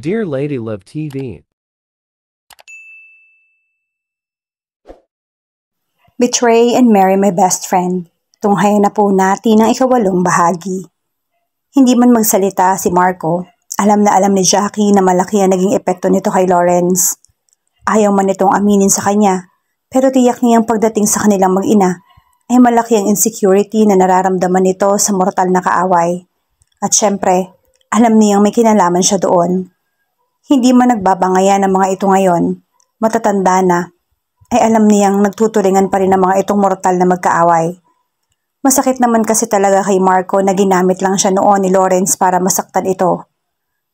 Dear Lady Love TV. Betray and Marry My Best Friend. Tunghayan na po natin ang ikawalong bahagi. Hindi man magsalita si Marco, alam na alam ni Jackie na malaki ang naging epekto nito kay Lawrence. Ayaw man itong aminin sa kanya, pero tiyak niyang pagdating sa kanilang mag-ina ay malaki ang insecurity na nararamdaman nito sa mortal na kaaway. At syempre, alam niyang may kinalaman siya doon. Hindi man nagbabangayan ang mga ito ngayon, matatanda na, ay alam niyang nagtutulingan pa rin ang mga itong mortal na magkaaway. Masakit naman kasi talaga kay Marco na ginamit lang siya noon ni Lawrence para masaktan ito.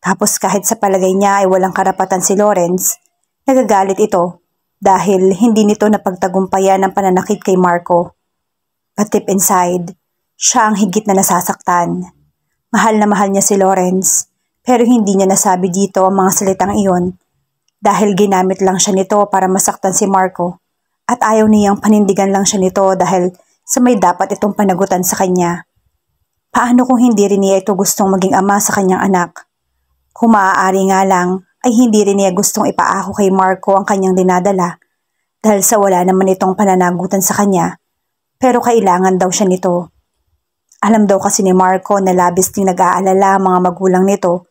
Tapos kahit sa palagay niya ay walang karapatan si Lawrence, nagagalit ito dahil hindi nito napagtagumpayan ang pananakit kay Marco. But deep inside, siya ang higit na nasasaktan. Mahal na mahal niya si Lawrence, pero hindi niya nasabi dito ang mga salitang iyon dahil ginamit lang siya nito para masaktan si Marco at ayaw niyang panindigan lang siya nito dahil sa may dapat itong panagutan sa kanya. Paano kung hindi rin niya ito gustong maging ama sa kanyang anak? Kung maaari nga lang ay hindi rin niya gustong ipaako kay Marco ang kanyang dinadala dahil sa wala naman itong pananagutan sa kanya, pero kailangan daw siya nito. Alam daw kasi ni Marco na labis ding nag-aalala ang mga magulang nito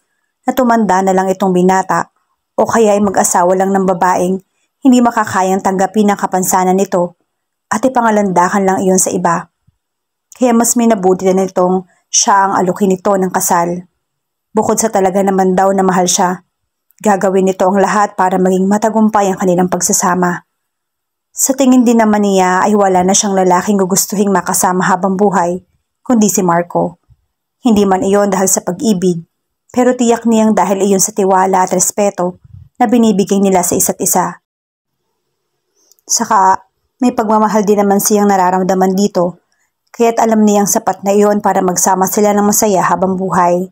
na tumanda na lang itong binata o kaya ay mag-asawa lang ng babaeng hindi makakayang tanggapin ang kapansanan nito at ipangalandakan lang iyon sa iba. Kaya mas minabuti na nitong siya ang alukin nito ng kasal. Bukod sa talaga naman daw na mahal siya, gagawin nito ang lahat para maging matagumpay ang kanilang pagsasama. Sa tingin din naman niya ay wala na siyang lalaking gugustuhing makasama habang buhay, kundi si Marco. Hindi man iyon dahil sa pag-ibig, pero tiyak niyang dahil iyon sa tiwala at respeto na binibigay nila sa isa't isa. Saka, may pagmamahal din naman siyang nararamdaman dito, kaya't alam niyang sapat na iyon para magsama sila ng masaya habang buhay.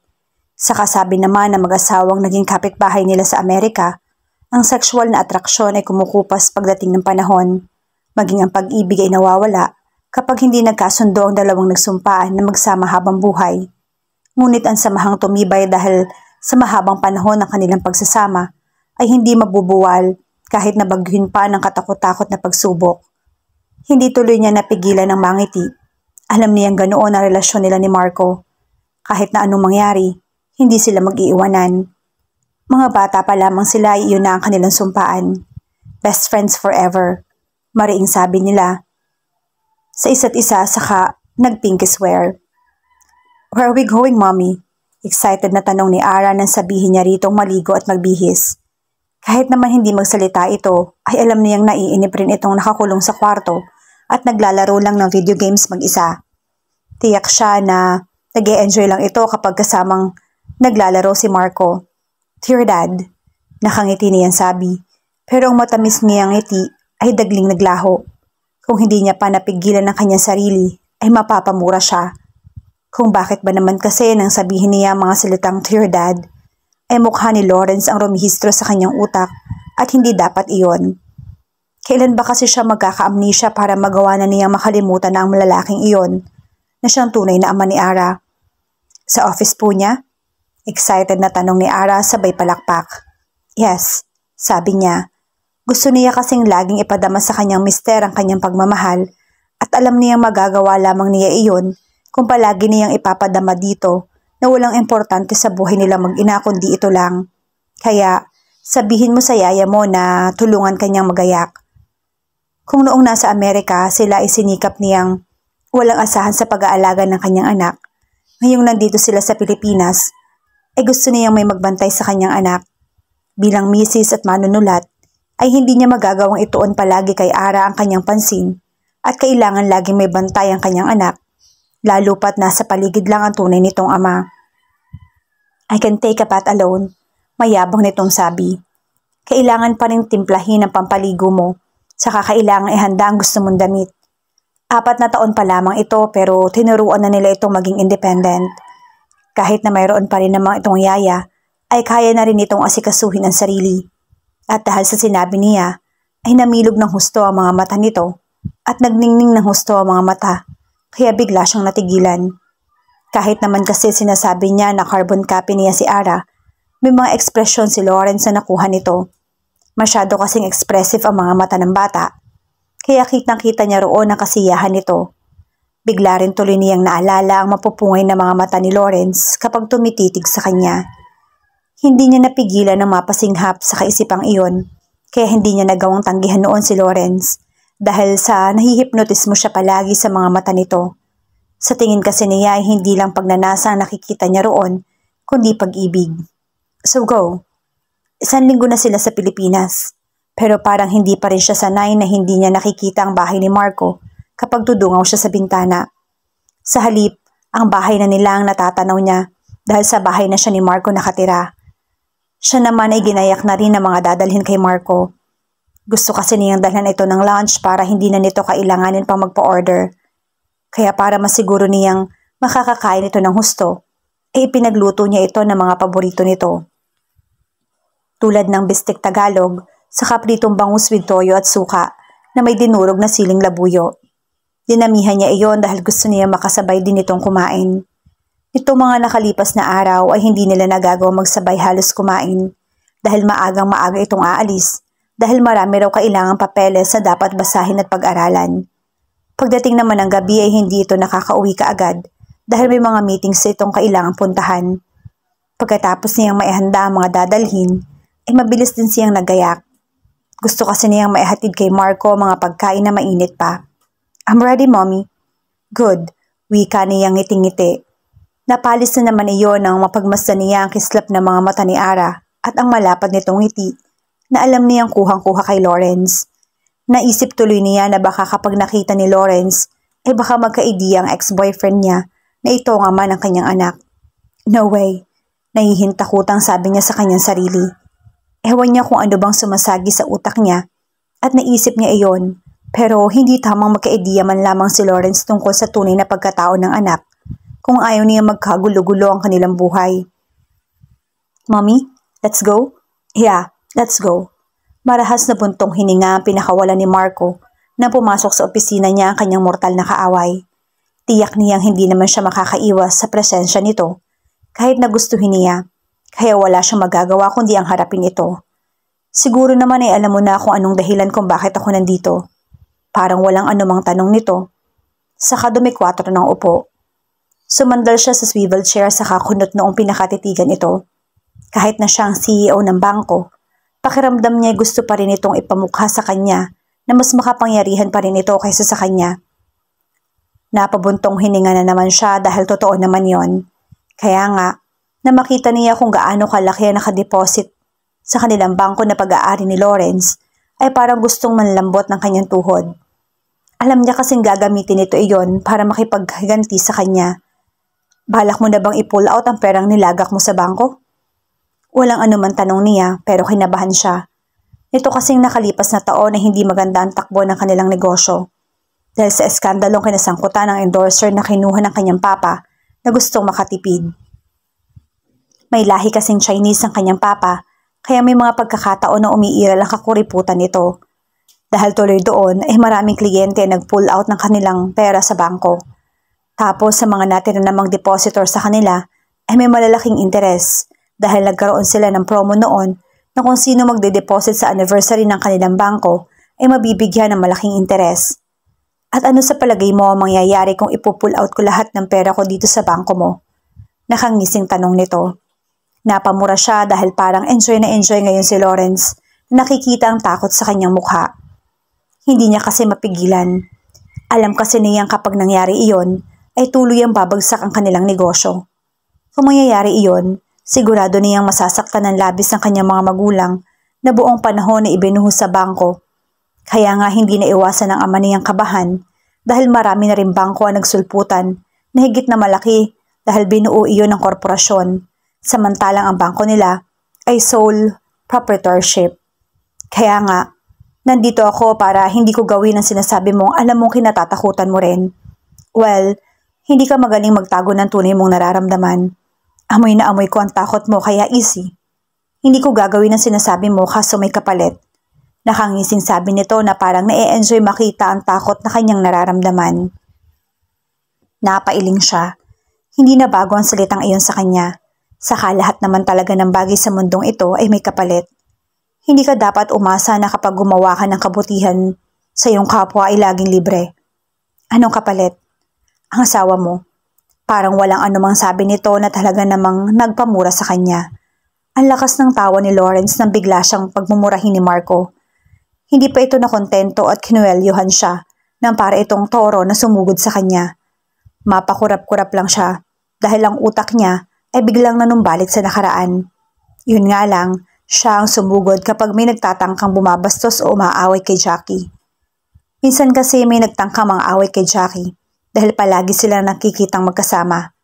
Saka sabi naman na mag-asawang naging kapitbahay nila sa Amerika, ang sexual na atraksyon ay kumukupas pagdating ng panahon, maging ang pag-ibig ay nawawala kapag hindi nagkasundo ang dalawang nagsumpaan na magsama habang buhay. Ngunit ang samahang tumibay dahil sa mahabang panahon ng kanilang pagsasama ay hindi mabubuwal kahit nabagyuhin pa ng katakot-takot na pagsubok. Hindi tuloy niya napigilan ng mangiti. Alam niyang ganoon ang relasyon nila ni Marco. Kahit na anong mangyari, hindi sila mag-iiwanan. Mga bata pa lamang sila ay iyon na ang kanilang sumpaan. Best friends forever. Mariing sabi nila sa isa't isa, saka nag-pinky swear. Where are we going, Mommy? Excited na tanong ni Ara nang sabihin niya ritong maligo at magbihis. Kahit naman hindi magsalita ito, ay alam niyang naiinip rin itong nakakulong sa kwarto at naglalaro lang ng video games mag-isa. Tiyak siya na nag-e-enjoy lang ito kapag kasamang naglalaro si Marco. Dear Dad, nakangiti niyang sabi, pero ang matamis niyang ngiti ay dagling naglaho. Kung hindi niya pa napigilan ng kanyang sarili, ay mapapamura siya. Kung bakit ba naman kasi nang sabihin niya mga salitang Dear Dad, ay mukha ni Lawrence ang rumihistro sa kanyang utak at hindi dapat iyon. Kailan ba kasi siya magkaka-amnesia para magawa na niyang makalimutan na ang lalaking iyon na siyang tunay na ama ni Ara? Sa office po niya? Excited na tanong ni Ara sabay palakpak. Yes, sabi niya. Gusto niya kasing laging ipadama sa kanyang mister ang kanyang pagmamahal at alam niyang magagawa lamang niya iyon kung palagi niyang ipapadama dito na walang importante sa buhay nila mag-ina kundi ito lang. Kaya sabihin mo sa yaya mo na tulungan kanyang magayak. Kung noong nasa Amerika sila ay sinikap niyang walang asahan sa pag-aalaga ng kanyang anak, ngayong nandito sila sa Pilipinas, ay gusto niyang may magbantay sa kanyang anak. Bilang misis at manunulat, ay hindi niya magagawang ituon palagi kay Ara ang kanyang pansin at kailangan laging may bantay ang kanyang anak, lalo pat nasa paligid lang ang tunay nitong ama. I can take a bath alone, mayabang nitong sabi. Kailangan pa rin timplahin ang pampaligo mo, saka kailangan ihanda ang gusto mong damit. 4 na taon pa lamang ito pero tinuruan na nila itong maging independent. Kahit na mayroon pa rin namang itong yaya, ay kaya na rin itong asikasuhin ang sarili. At dahil sa sinabi niya, ay namilog ng husto ang mga mata nito at nagningning ng husto ang mga mata, kaya bigla siyang natigilan. Kahit naman kasi sinasabi niya na carbon copy niya si Ara, May mga ekspresyon si Lawrence na nakuha nito. Masyado kasing expressive ang mga mata ng bata. Kaya kitang-kita niya roon ang kasiyahan nito. Bigla rin tuloy niyang naalala ang mapupungay na mga mata ni Lawrence kapag tumititig sa kanya. Hindi niya napigilan ng mapasinghap sa kaisipang iyon, kaya hindi niya nagawang tanggihan noon si Lawrence dahil sa nahihipnotismo siya palagi sa mga mata nito. Sa tingin kasi niya ay hindi lang pagnanasa ang nakikita niya roon, kundi pag-ibig. So go. 1 linggo na sila sa Pilipinas, pero parang hindi pa rin siya sanay na hindi niya nakikita ang bahay ni Marco kapag tudungaw siya sa bintana. Sa halip, ang bahay na nila ang natatanaw niya dahil sa bahay na siya ni Marco nakatira. Siya naman ay ginayak na rin ng mga dadalhin kay Marco. Gusto kasi niyang dalhan ito ng lunch para hindi na nito kailanganin pang magpa-order. Kaya para masiguro niyang makakakain ito ng husto, ay ipinagluto niya ito ng mga paborito nito. Tulad ng bistek Tagalog, saka pritong bangus with toyo at suka na may dinurog na siling labuyo. Dinamihan niya iyon dahil gusto niya makasabay din itong kumain. Itong mga nakalipas na araw ay hindi nila nagagawa magsabay halos kumain dahil maagang-maaga itong aalis dahil marami raw kailangang papeles na dapat basahin at pag-aralan. Pagdating naman ng gabi ay hindi ito nakakauwi kaagad dahil may mga meetings itong kailangang puntahan. Pagkatapos niyang maihanda ang mga dadalhin, ay mabilis din siyang nagayak. Gusto kasi niyang maihatid kay Marco mga pagkain na mainit pa. I'm ready, Mommy. Good, wika niyang ngiting-ngiti. Napalis na naman iyon nang mapagmasdan niya ang kislap ng mga mata ni Ara at ang malapad nitong ngiti na alam niyang kuhang-kuha kay Lawrence. Naisip tuloy niya na baka kapag nakita ni Lawrence ay baka magka-idea ang ex-boyfriend niya na ito ang ama ng kanyang anak. No way, nahihintakutang sabi niya sa kanyang sarili. Ewan niya kung ano bang sumasagi sa utak niya at naisip niya iyon pero hindi tamang magka-idea man lamang si Lawrence tungkol sa tunay na pagkatao ng anak kung ayaw niya magkagulo-gulo ang kanilang buhay. Mommy, let's go? Yeah, let's go. Marahas na buntong hininga ang pinakawalan ni Marco nang pumasok sa opisina niya ang kanyang mortal na kaaway. Tiyak niyang hindi naman siya makakaiwas sa presensya nito kahit na gustuhin niya, kaya wala siyang magagawa kundi ang harapin ito. Siguro naman ay alam mo na kung anong dahilan kung bakit ako nandito. Parang walang anumang tanong nito. Saka dumikwatro ng upo. Sumandal siya sa swivel chair saka kunot noong pinakatitigan ito. Kahit na siya ang CEO ng bangko, pakiramdam niya gusto pa rin itong ipamukha sa kanya na mas makapangyarihan pa rin ito kaysa sa kanya. Napabuntong hininga na naman siya dahil totoo naman yon. Kaya nga, na makita niya kung gaano kalaki ang nakadeposit sa kanilang bangko na pag-aari ni Lawrence, ay parang gustong manlambot ng kanyang tuhod. Alam niya kasing gagamitin ito iyon para makipaghiganti sa kanya. Balak mo na bang i-pull out ang perang nilagak mo sa bangko? Walang anuman tanong niya pero kinabahan siya. Ito kasing nakalipas na taon na hindi maganda ang takbo ng kanilang negosyo. Dahil sa eskandalong kinasangkutan ng endorser na kinuha ng kanyang papa na gustong makatipid. May lahi kasing Chinese ang kanyang papa kaya may mga pagkakataon na umiiral ang kakuriputan nito. Dahil tuloy doon ay maraming kliyente nag-pull out ng kanilang pera sa bangko. Tapos sa mga natira namang depositor sa kanila ay may malalaking interes. Dahil nagkaroon sila ng promo noon na kung sino magde-deposit sa anniversary ng kanilang bangko ay mabibigyan ng malaking interes. At ano sa palagay mo ang mangyayari kung ipupull out ko lahat ng pera ko dito sa bangko mo? Nakangising tanong nito. Napamura siya dahil parang enjoy na enjoy ngayon si Lawrence na nakikita ang takot sa kanyang mukha. Hindi niya kasi mapigilan. Alam kasi niyang kapag nangyari iyon ay tuluyang babagsak ang kanilang negosyo. Kung mangyayari iyon, sigurado niyang masasaktan ng labis ang kanyang mga magulang na buong panahon na ibinuhos sa bangko. Kaya nga hindi na iwasan ng ama niyang kabahan dahil marami na rin bangko ang nagsulputan na higit na malaki dahil binuo iyon ng korporasyon, samantalang ang bangko nila ay sole proprietorship. Kaya nga, nandito ako para hindi ko gawin ang sinasabi mong alam mong kinatatakutan mo rin. Well, hindi ka magaling magtago ng tunay mong nararamdaman. Amoy na amoy ko ang takot mo kaya easy. Hindi ko gagawin ang sinasabi mo kaso may kapalit. Nakangising sabi nito na parang na-e-enjoy makita ang takot na kanyang nararamdaman. Napailing siya. Hindi na bago ang salitang iyon sa kanya. Saka lahat naman talaga ng bagay sa mundong ito ay may kapalit. Hindi ka dapat umasa na kapag gumawa ka ng kabutihan sa iyong kapwa ay laging libre. Anong kapalit? Ang asawa mo. Parang walang anumang sabi nito na talaga namang nagpamura sa kanya. Ang lakas ng tawa ni Lawrence nang bigla siyang pagmumurahin ni Marco. Hindi pa ito nakontento at kinuwelyuhan siya nang para itong toro na sumugod sa kanya. Mapakurap-kurap lang siya dahil ang utak niya ay biglang nanumbalik sa nakaraan. Yun nga lang, siya ang sumugod kapag may nagtatangkang bumabastos o umaaway kay Jackie. Minsan kasi may nagtangkang mga away kay Jackie dahil palagi sila nakikitang magkasama.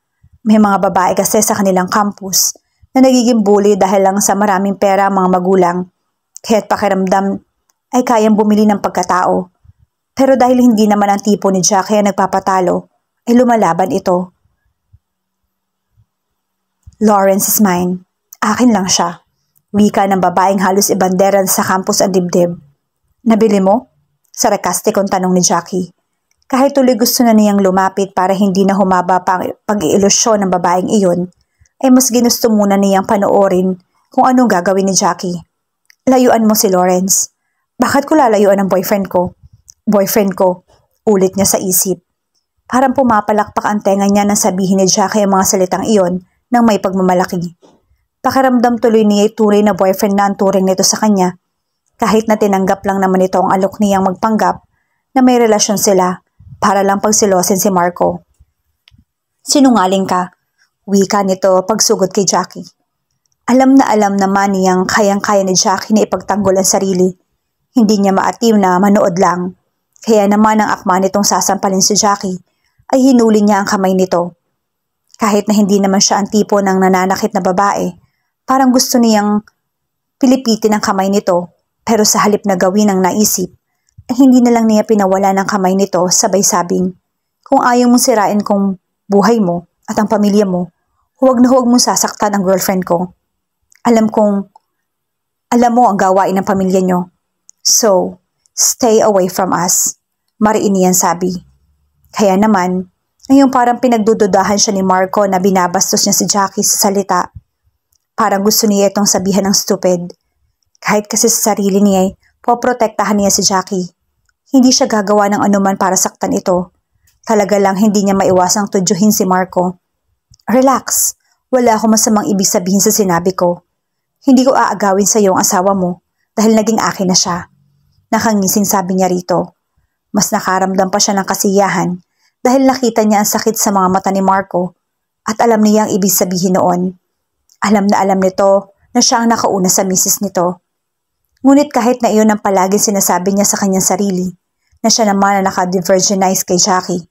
May mga babae kasi sa kanilang campus na nagiging bully dahil lang sa maraming pera ang mga magulang, kaya't pakiramdam ay kayang bumili ng pagkatao. Pero dahil hindi naman ang tipo ni Jackie ang nagpapatalo, ay lumalaban ito. Lawrence is mine. Akin lang siya. Wika ng babaeng halos ibanderan sa campus ang dibdib. Nabili mo? Sarkastikong tanong ni Jackie. Kahit tuloy gusto na niyang lumapit para hindi na humaba pa ang pag-iilusyon ng babaeng iyon, ay mas ginusto muna niyang panoorin kung anong gagawin ni Jackie. Layuan mo si Lawrence. Bakit ko lalayuan ang boyfriend ko? Boyfriend ko, ulit niya sa isip. Parang pumapalakpak ang tenga niya nang sabihin ni Jackie ang mga salitang iyon nang may pagmamalaki. Pakiramdam tuloy niya tunay na boyfriend na ang turing nito sa kanya, kahit na tinanggap lang naman ito ang alok niyang magpanggap na may relasyon sila para lang pagsilosin si Marco. Sinungaling ka, wika nito pagsugod kay Jackie. Alam naman niyang kayang-kaya ni Jackie na ipagtanggol ang sarili. Hindi niya maatim na manood lang. Kaya naman ang akma nitong sasampalin si Jackie ay hinuli niya ang kamay nito. Kahit na hindi naman siya ang tipo ng nananakit na babae, parang gusto niyang pilipitin ang kamay nito, pero sa halip na gawin ang naisip, ay hindi na lang niya pinawala ng kamay nito sabay sabing, kung ayaw mong sirain kong buhay mo at ang pamilya mo, huwag na huwag mong sasaktan ang girlfriend ko. Alam mo ang gawain ng pamilya nyo. So, stay away from us. Mariin niyan sabi. Kaya naman, ngayong parang pinagdududahan siya ni Marco na binabastos niya si Jackie sa salita. Parang gusto niya itong sabihan ng stupid. Kahit kasi sa sarili niya, poprotektahan niya si Jackie. Hindi siya gagawa ng anuman para saktan ito. Talaga lang hindi niya maiwasang tudyuhin si Marco. Relax, wala akong masamang ibig sabihin sa sinabi ko. Hindi ko aagawin sa iyo ang asawa mo dahil naging akin na siya. Nakangising sabi niya rito. Mas nakaramdam pa siya ng kasiyahan dahil nakita niya ang sakit sa mga mata ni Marco at alam niya ang ibig sabihin noon. Alam na alam nito na siya ang nakauna sa misis nito. Ngunit kahit na iyon ang palaging sinasabi niya sa kanyang sarili, na siya naman ang naka-virginize kay Jackie,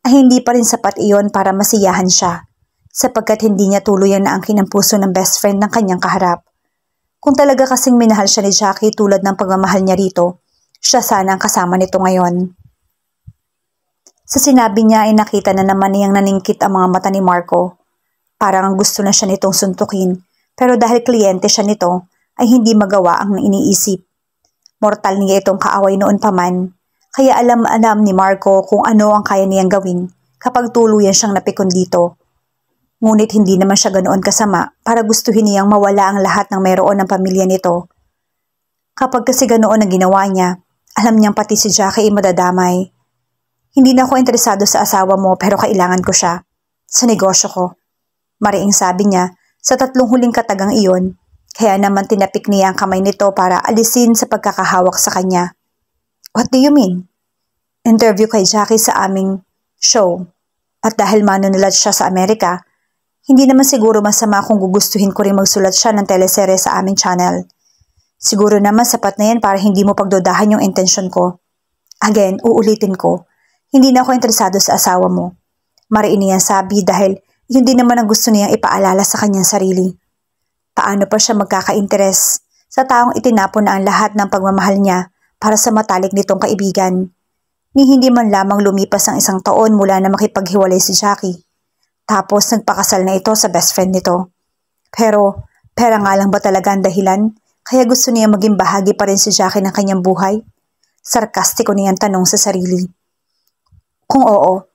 ay hindi pa rin sapat iyon para masiyahan siya, sapagkat hindi niya tuluyan na angkin ang puso ng best friend ng kanyang kaharap. Kung talaga kasing minahal siya ni Jackie tulad ng pagmamahal niya rito, siya sana ang kasama nito ngayon. Sa sinabi niya ay nakita na naman niyang naningkit ang mga mata ni Marco. Parang ang gusto na siya nitong suntukin, pero dahil kliyente siya nito, ay hindi magawa ang iniisip. Mortal niya itong kaaway noon pa man, kaya alam ni Marco kung ano ang kaya niyang gawin kapag tuluyan siyang napikon dito. Ngunit hindi naman siya ganoon kasama para gustuhin niyang mawala ang lahat ng mayroon ng pamilya nito. Kapag kasi ganoon ang ginawa niya, alam niyang pati si Jackie ay madadamay. Hindi na ako interesado sa asawa mo pero kailangan ko siya. Sa negosyo ko. Mariing sabi niya sa 3 huling katagang iyon, kaya naman tinapik niya ang kamay nito para alisin sa pagkakahawak sa kanya. What do you mean? Interview kay Jackie sa aming show. At dahil manunulat siya sa Amerika, hindi naman siguro masama kung gugustuhin ko rin magsulat siya ng teleserye sa aming channel. Siguro naman sapat na yan para hindi mo pagdudahan yung intensyon ko. Again, uulitin ko, hindi na ako interesado sa asawa mo. Mariin niya sabi dahil yun din naman ang gusto niyang ipaalala sa kanyang sarili. Paano pa siya magkaka-interes sa taong itinapon na ang lahat ng pagmamahal niya para sa matalik nitong kaibigan, ni hindi man lamang lumipas ang 1 taon mula na makipaghiwalay si Jackie. Tapos nagpakasal na ito sa best friend nito. Pero, pera nga lang ba talaga ang dahilan? Kaya gusto niya maging bahagi pa rin si Jackie ng kanyang buhay? Sarkastiko niyang tanong sa sarili. Kung oo,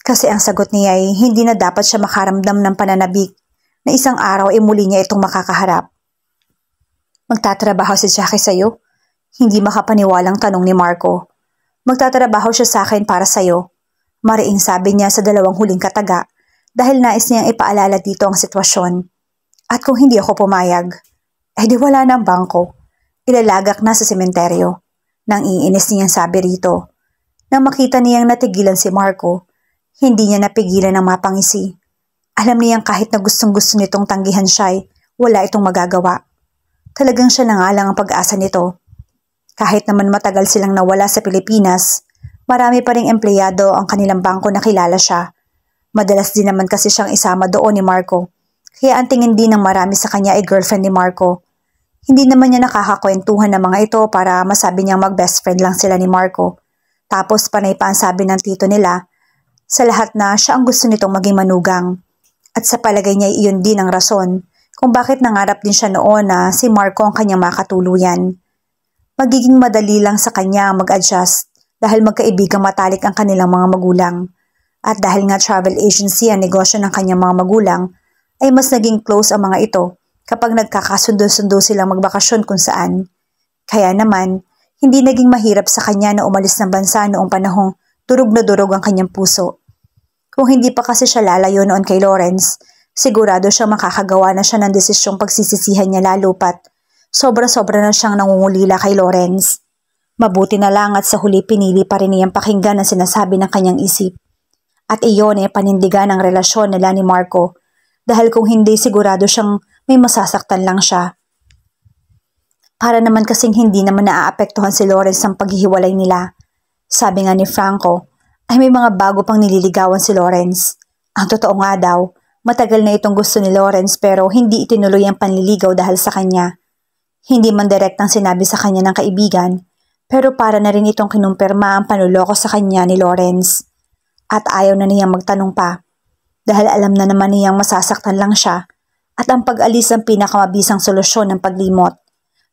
kasi ang sagot niya ay hindi na dapat siya makaramdam ng pananabik na isang araw ay muli niya itong makakaharap. Magtatrabaho si Jackie sa'yo? Hindi makapaniwalang tanong ni Marco. Magtatrabaho siya sa akin para sa'yo. Mariing sabi niya sa dalawang huling kataga dahil nais niyang ipaalala dito ang sitwasyon. At kung hindi ako pumayag, ay di wala na ang bangko. Ilalagak na sa sementeryo. Nang iinis niyang sabi rito. Nang makita niyang natigilan si Marco, hindi niya napigilan ng mapangisi. Alam niyang kahit na gustong-gusto nitong tanggihan siya, wala itong magagawa. Talagang siya na nga lang ang pag-asa nito. Kahit naman matagal silang nawala sa Pilipinas, marami pa ring empleyado ang kanilang bangko na kilala siya. Madalas din naman kasi siyang isama doon ni Marco, kaya ang tingin din ng marami sa kanya ay girlfriend ni Marco. Hindi naman niya nakakakwentuhan ng mga ito para masabi niyang mag-best friend lang sila ni Marco. Tapos panay pa ang sabi ng tito nila sa lahat na siya ang gusto nitong maging manugang. At sa palagay niya iyon din ang rason kung bakit nangarap din siya noon na si Marco ang kanyang makatuluyan. Magiging madali lang sa kanya mag-adjust dahil magkaibigang matalik ang kanilang mga magulang. At dahil nga travel agency ang negosyo ng kanyang mga magulang, ay mas naging close ang mga ito kapag nagkakasundo-sundo silang magbakasyon kung saan. Kaya naman, hindi naging mahirap sa kanya na umalis ng bansa noong panahong durog na durog ang kanyang puso. Kung hindi pa kasi siya lalayo noon kay Lawrence, sigurado siya makakagawa na siya ng desisyong pagsisisihan niya lalo pat sobra-sobra na siyang nangungulila kay Lawrence. Mabuti na lang at sa huli pinili pa rin niyang pakinggan ang sinasabi ng kanyang isip. At iyon ay panindigan ang relasyon nila ni Marco dahil kung hindi sigurado siyang may masasaktan lang siya. Para naman kasing hindi naman naaapektuhan si Lawrence ng paghihiwalay nila. Sabi nga ni Franco, ay may mga bago pang nililigawan si Lawrence. Ang totoo nga daw, matagal na itong gusto ni Lawrence pero hindi itinuloy ang panliligaw dahil sa kanya. Hindi man direktang sinabi sa kanya ng kaibigan, pero para na rin itong kinumpirma ang panuloko sa kanya ni Lawrence. At ayaw na niyang magtanong pa, dahil alam na naman niyang masasaktan lang siya at ang pag-alis ang pinakamabisang solusyon ng paglimot.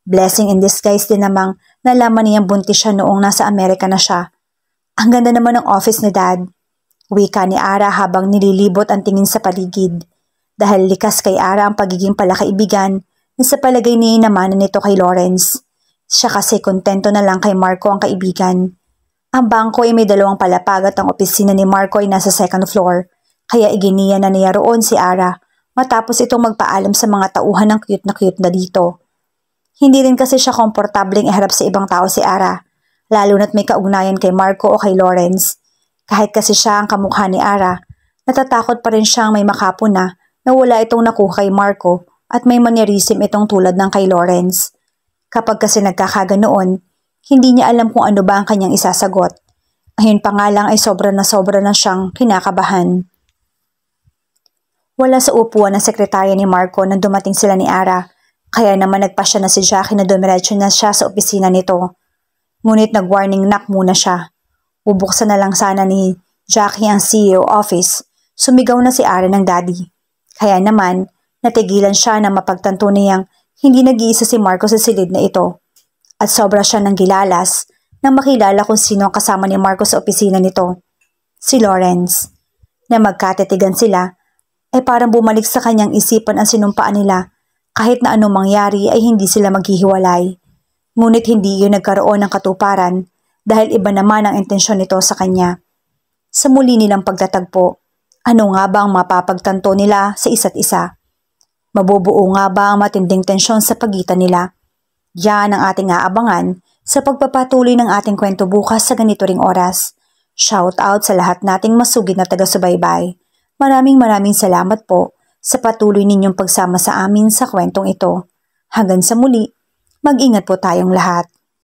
Blessing in disguise din namang nalaman niyang buntis siya noong nasa Amerika na siya. Ang ganda naman ng office ni Dad. Wika ni Ara habang nililibot ang tingin sa paligid. Dahil likas kay Ara ang pagiging palakaibigan na sa palagay niya naman nito kay Lawrence. Siya kasi kontento na lang kay Marco ang kaibigan. Ang bangko ay may 2 palapag at ang opisina ni Marco ay nasa 2nd floor. Kaya iginiya na niya roon si Ara matapos itong magpaalam sa mga tauhan ng cute na dito. Hindi rin kasi siya komportableng iharap sa ibang tao si Ara. Lalo na't may kaugnayan kay Marco o kay Lawrence. Kahit kasi siya ang kamukha ni Ara, natatakot pa rin siyang may makapo na wala itong nakuha kay Marco at may mannerism itong tulad ng kay Lawrence. Kapag kasi nagkakaganoon, hindi niya alam kung ano ba ang kanyang isasagot. Ayun pa nga lang ay sobra na siyang kinakabahan. Wala sa upuan ng sekretarya ni Marco nang dumating sila ni Ara, kaya naman nagpasya na si Jackie na dumiretso na siya sa opisina nito. Ngunit nag-warning knock muna siya. Bubuksan na lang sana ni Jackie ang CEO office. Sumigaw na si Ara ng daddy. Kaya naman, natigilan siya na mapagtanto niyang hindi nag-iisa si Marco sa silid na ito. At sobra siya ng gilalas nang makilala kung sino ang kasama ni Marco sa opisina nito. Si Lawrence. Na magkatitigan sila, ay parang bumalik sa kanyang isipan ang sinumpaan nila. Kahit na anong mangyari ay hindi sila maghihiwalay. Ngunit hindi yun nagkaroon ng katuparan dahil iba naman ang intensyon nito sa kanya. Sa muli nilang pagtatagpo, ano nga ba ang mapapagtanto nila sa isa't isa? Mabubuo nga ba ang matinding tensyon sa pagitan nila? Yan ang ating aabangan sa pagpapatuloy ng ating kwento bukas sa ganito ring oras. Shout out sa lahat nating masugid na taga-subaybay. Maraming salamat po sa patuloy ninyong pagsama sa amin sa kwentong ito. Hanggang sa muli, mag-ingat po tayong lahat.